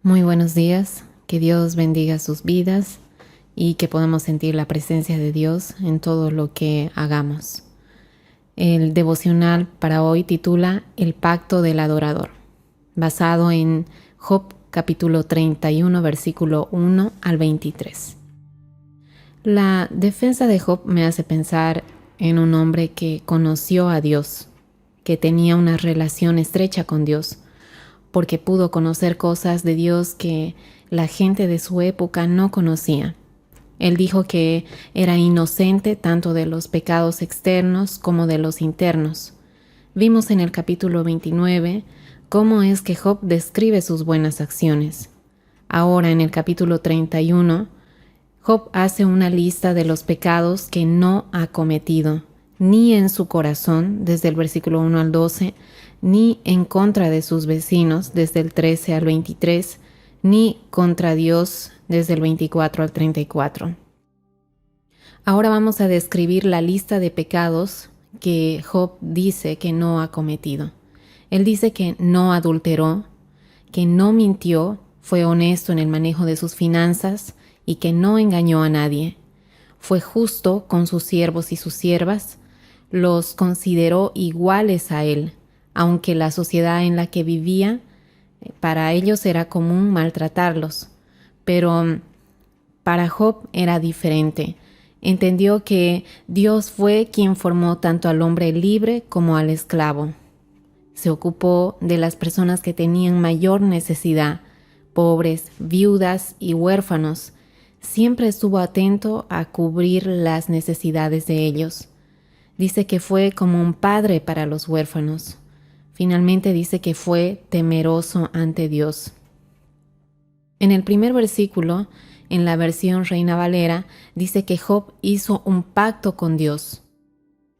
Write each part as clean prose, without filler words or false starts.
Muy buenos días, que Dios bendiga sus vidas y que podamos sentir la presencia de Dios en todo lo que hagamos. El devocional para hoy titula El pacto del adorador, basado en Job capítulo 31, versículo 1 al 23. La defensa de Job me hace pensar en un hombre que conoció a Dios, que tenía una relación estrecha con Dios, porque pudo conocer cosas de Dios que la gente de su época no conocía. Él dijo que era inocente tanto de los pecados externos como de los internos. Vimos en el capítulo 29 cómo es que Job describe sus buenas acciones. Ahora en el capítulo 31, Job hace una lista de los pecados que no ha cometido, ni en su corazón, desde el versículo 1 al 12, ni en contra de sus vecinos, desde el 13 al 23, ni contra Dios, desde el 24 al 34. Ahora vamos a describir la lista de pecados que Job dice que no ha cometido. Él dice que no adulteró, que no mintió, fue honesto en el manejo de sus finanzas y que no engañó a nadie. Fue justo con sus siervos y sus siervas, los consideró iguales a él, aunque la sociedad en la que vivía, para ellos era común maltratarlos. Pero para Job era diferente. Entendió que Dios fue quien formó tanto al hombre libre como al esclavo. Se ocupó de las personas que tenían mayor necesidad, pobres, viudas y huérfanos. Siempre estuvo atento a cubrir las necesidades de ellos. Dice que fue como un padre para los huérfanos. Finalmente dice que fue temeroso ante Dios. En el primer versículo, en la versión Reina Valera, dice que Job hizo un pacto con Dios.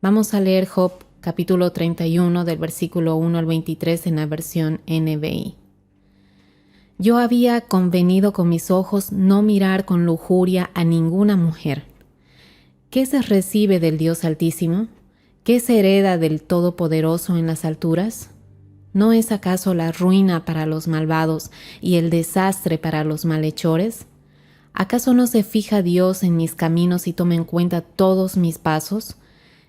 Vamos a leer Job capítulo 31 del versículo 1 al 23 en la versión NBI. Yo había convenido con mis ojos no mirar con lujuria a ninguna mujer. ¿Qué se recibe del Dios Altísimo? ¿Qué se hereda del Todopoderoso en las alturas? ¿No es acaso la ruina para los malvados y el desastre para los malhechores? ¿Acaso no se fija Dios en mis caminos y toma en cuenta todos mis pasos?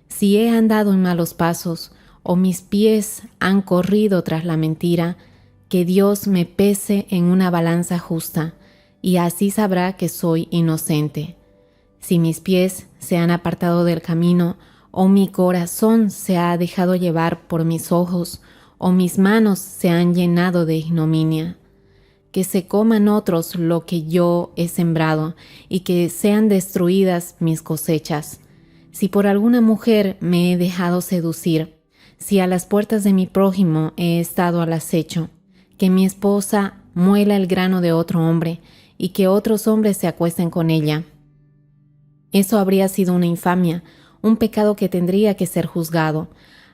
Si he andado en malos pasos, o mis pies han corrido tras la mentira, que Dios me pese en una balanza justa, y así sabrá que soy inocente. Si mis pies se han apartado del camino, o mi corazón se ha dejado llevar por mis ojos, o mis manos se han llenado de ignominia. Que se coman otros lo que yo he sembrado, y que sean destruidas mis cosechas. Si por alguna mujer me he dejado seducir, si a las puertas de mi prójimo he estado al acecho, que mi esposa muela el grano de otro hombre, y que otros hombres se acuesten con ella. Eso habría sido una infamia, un pecado que tendría que ser juzgado.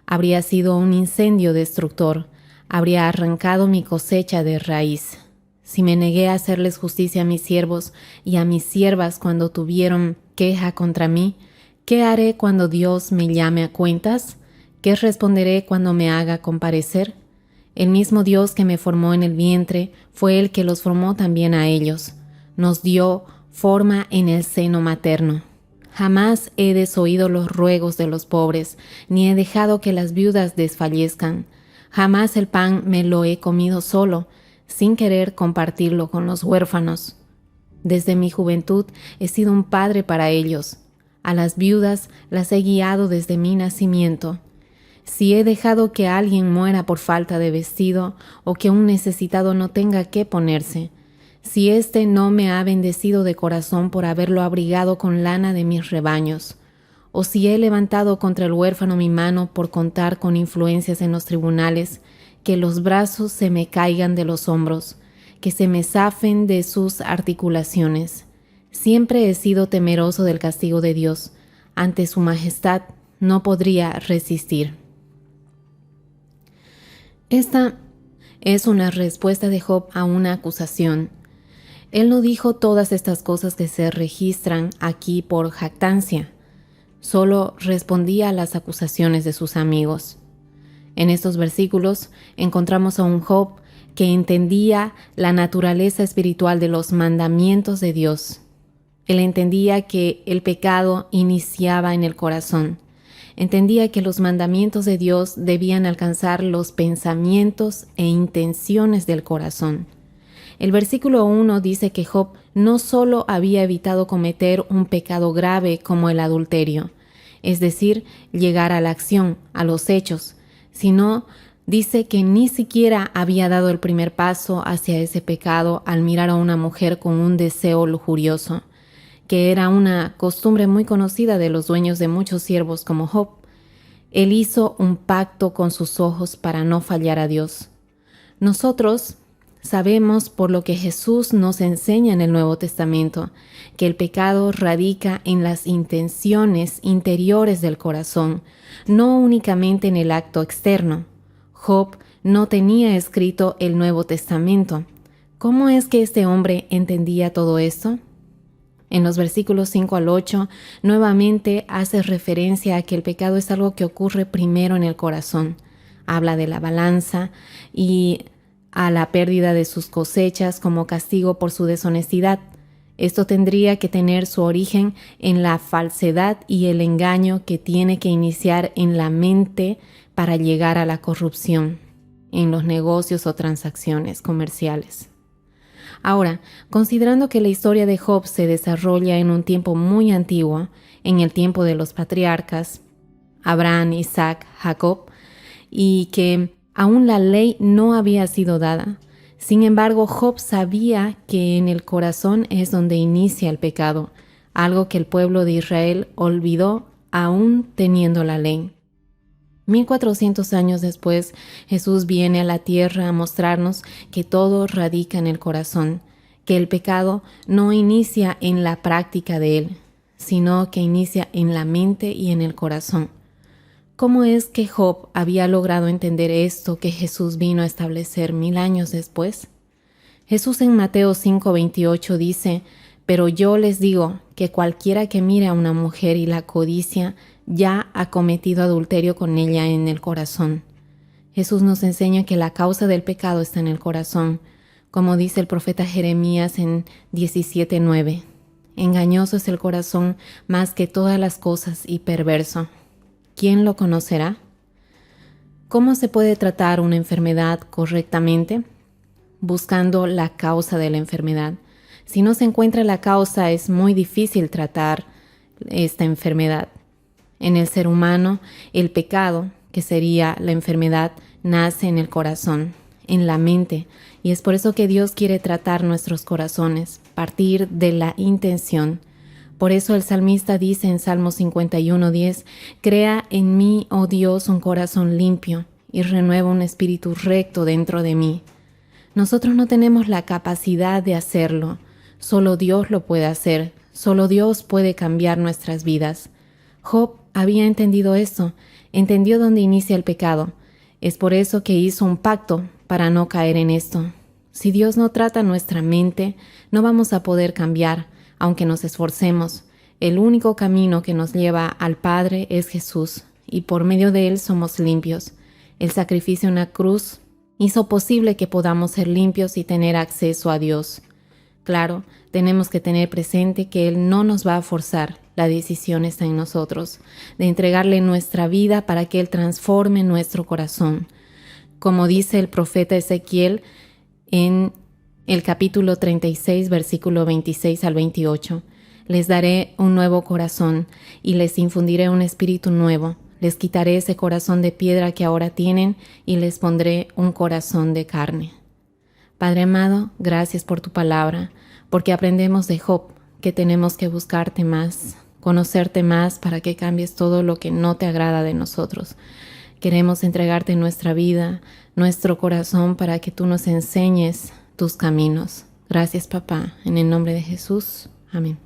Habría sido un incendio destructor, habría arrancado mi cosecha de raíz. Si me negué a hacerles justicia a mis siervos y a mis siervas cuando tuvieron queja contra mí, ¿qué haré cuando Dios me llame a cuentas? ¿Qué responderé cuando me haga comparecer? El mismo Dios que me formó en el vientre fue el que los formó también a ellos. Nos dio forma en el seno materno. Jamás he desoído los ruegos de los pobres, ni he dejado que las viudas desfallezcan. Jamás el pan me lo he comido solo, sin querer compartirlo con los huérfanos. Desde mi juventud he sido un padre para ellos. A las viudas las he guiado desde mi nacimiento. Si he dejado que alguien muera por falta de vestido, o que un necesitado no tenga qué ponerse, si éste no me ha bendecido de corazón por haberlo abrigado con lana de mis rebaños, o si he levantado contra el huérfano mi mano por contar con influencias en los tribunales, que los brazos se me caigan de los hombros, que se me zafen de sus articulaciones. Siempre he sido temeroso del castigo de Dios. Ante su majestad no podría resistir. Esta es una respuesta de Job a una acusación. Él no dijo todas estas cosas que se registran aquí por jactancia, solo respondía a las acusaciones de sus amigos. En estos versículos encontramos a un Job que entendía la naturaleza espiritual de los mandamientos de Dios. Él entendía que el pecado iniciaba en el corazón. Entendía que los mandamientos de Dios debían alcanzar los pensamientos e intenciones del corazón. El versículo 1 dice que Job no solo había evitado cometer un pecado grave como el adulterio, es decir, llegar a la acción, a los hechos, sino dice que ni siquiera había dado el primer paso hacia ese pecado al mirar a una mujer con un deseo lujurioso, que era una costumbre muy conocida de los dueños de muchos siervos como Job. Él hizo un pacto con sus ojos para no fallar a Dios. Nosotros sabemos por lo que Jesús nos enseña en el Nuevo Testamento, que el pecado radica en las intenciones interiores del corazón, no únicamente en el acto externo. Job no tenía escrito el Nuevo Testamento. ¿Cómo es que este hombre entendía todo esto? En los versículos 5 al 8, nuevamente hace referencia a que el pecado es algo que ocurre primero en el corazón. Habla de la balanza y a la pérdida de sus cosechas como castigo por su deshonestidad. Esto tendría que tener su origen en la falsedad y el engaño que tiene que iniciar en la mente para llegar a la corrupción en los negocios o transacciones comerciales. Ahora, considerando que la historia de Job se desarrolla en un tiempo muy antiguo, en el tiempo de los patriarcas, Abraham, Isaac, Jacob, y que aún la ley no había sido dada. Sin embargo, Job sabía que en el corazón es donde inicia el pecado, algo que el pueblo de Israel olvidó aún teniendo la ley. 1400 años después, Jesús viene a la tierra a mostrarnos que todo radica en el corazón, que el pecado no inicia en la práctica de él, sino que inicia en la mente y en el corazón. ¿Cómo es que Job había logrado entender esto que Jesús vino a establecer 1000 años después? Jesús en Mateo 5:28 dice: «Pero yo les digo que cualquiera que mire a una mujer y la codicia, ya ha cometido adulterio con ella en el corazón». Jesús nos enseña que la causa del pecado está en el corazón, como dice el profeta Jeremías en 17:9. «Engañoso es el corazón más que todas las cosas y perverso. ¿Quién lo conocerá?». ¿Cómo se puede tratar una enfermedad correctamente? Buscando la causa de la enfermedad. Si no se encuentra la causa, es muy difícil tratar esta enfermedad. En el ser humano, el pecado, que sería la enfermedad, nace en el corazón, en la mente, y es por eso que Dios quiere tratar nuestros corazones, partir de la intención. Por eso el salmista dice en Salmo 51:10: «Crea en mí, oh Dios, un corazón limpio, y renueva un espíritu recto dentro de mí». Nosotros no tenemos la capacidad de hacerlo, solo Dios lo puede hacer, solo Dios puede cambiar nuestras vidas. Job había entendido esto, entendió dónde inicia el pecado. Es por eso que hizo un pacto para no caer en esto. Si Dios no trata nuestra mente, no vamos a poder cambiar, aunque nos esforcemos. El único camino que nos lleva al Padre es Jesús, y por medio de Él somos limpios. El sacrificio en la cruz hizo posible que podamos ser limpios y tener acceso a Dios. Claro, tenemos que tener presente que Él no nos va a forzar, la decisión está en nosotros, de entregarle nuestra vida para que Él transforme nuestro corazón. Como dice el profeta Ezequiel en el capítulo 36, versículo 26 al 28, «Les daré un nuevo corazón y les infundiré un espíritu nuevo. Les quitaré ese corazón de piedra que ahora tienen y les pondré un corazón de carne». Padre amado, gracias por tu palabra, porque aprendemos de Job que tenemos que buscarte más, conocerte más para que cambies todo lo que no te agrada de nosotros. Queremos entregarte nuestra vida, nuestro corazón, para que tú nos enseñes tus caminos. Gracias, papá. En el nombre de Jesús. Amén.